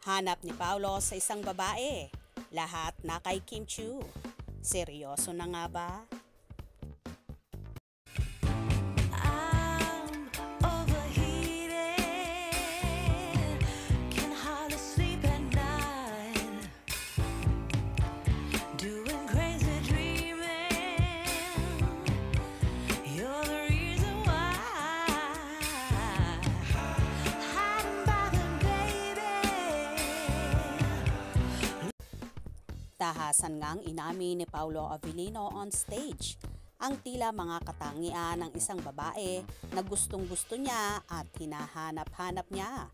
Hanap ni Paolo sa isang babae. Lahat na kay Kim Chiu. Seryoso na nga ba? Tahasan ngang inamin ni Paolo Avellino on stage ang tila mga katangian ng isang babae na gustong-gusto niya at hinahanap-hanap niya.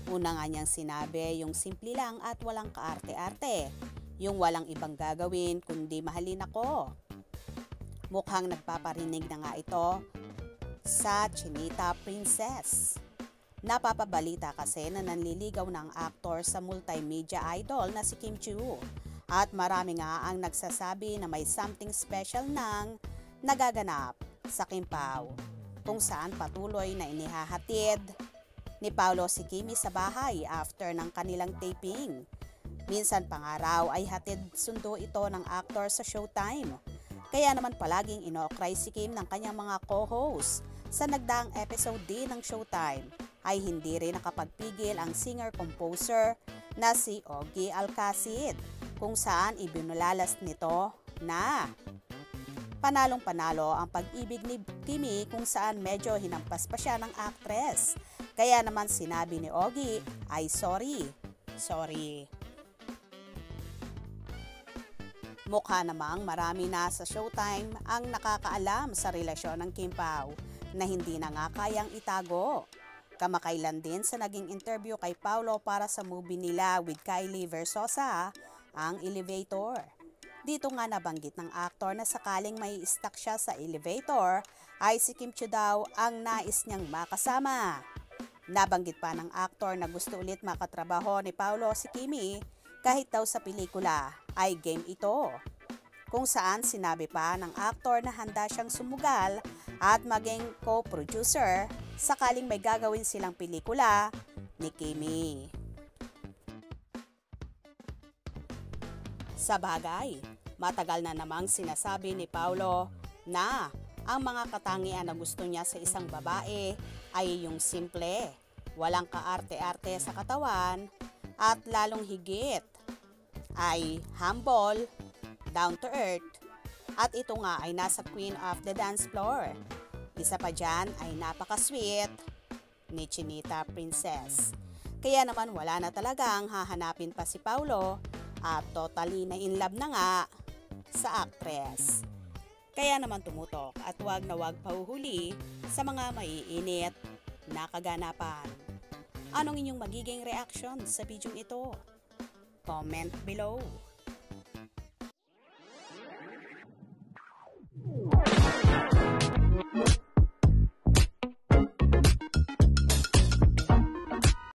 Una nga niyang sinabi yung simple lang at walang kaarte-arte, yung walang ibang gagawin kundi mahalin ako. Mukhang nagpaparinig na nga ito sa Chinita Princess. Napapabalita kasi na nanliligaw ng aktor sa multimedia idol na si Kim Chiu. At marami nga ang nagsasabi na may something special nang nagaganap sa Kimpao, kung saan patuloy na inihahatid ni Paolo si Kimi sa bahay after ng kanilang taping. Minsan pa nga raw ay hatid sundo ito ng aktor sa Showtime. Kaya naman palaging ino-cry si Kim ng kanyang mga co-host. Sa nagdaang episode din ng Showtime ay hindi rin nakapagpigil ang singer-composer na si Ogie Alcacid, kung saan ibinulalas nito na panalong-panalo ang pag-ibig ni Kimi, kung saan medyo hinampas pa siya ng actress. Kaya naman sinabi ni Ogie ay sorry. Mukha namang marami na sa Showtime ang nakakaalam sa relasyon ng Kim Pao na hindi na nga kayang itago. Kamakailan din sa naging interview kay Paolo para sa movie nila with Kylie Versosa, ang Elevator. Dito nga nabanggit ng aktor na sakaling may stuck siya sa elevator ay si Kim Chiu daw ang nais niyang makasama. Nabanggit pa ng aktor na gusto ulit makatrabaho ni Paolo si Kimi kahit daw sa pelikula ay game ito. Kung saan sinabi pa ng aktor na handa siyang sumugal at maging co-producer sakaling may gagawin silang pelikula ni Kimi. Sa bagay, matagal na namang sinasabi ni Paolo na ang mga katangian na gusto niya sa isang babae ay yung simple, walang kaarte-arte sa katawan at lalong higit ay humble, down to earth at ito nga ay nasa queen of the dance floor. Isa pa dyan ay napaka-sweet ni Chinita Princess. Kaya naman wala na talagang hahanapin pa si Paolo at totally na in love na nga sa actress. Kaya naman tumutok at wag na wag pahuhuli sa mga maiinit na kaganapan. Anong inyong magiging reaction sa video ito? Comment below.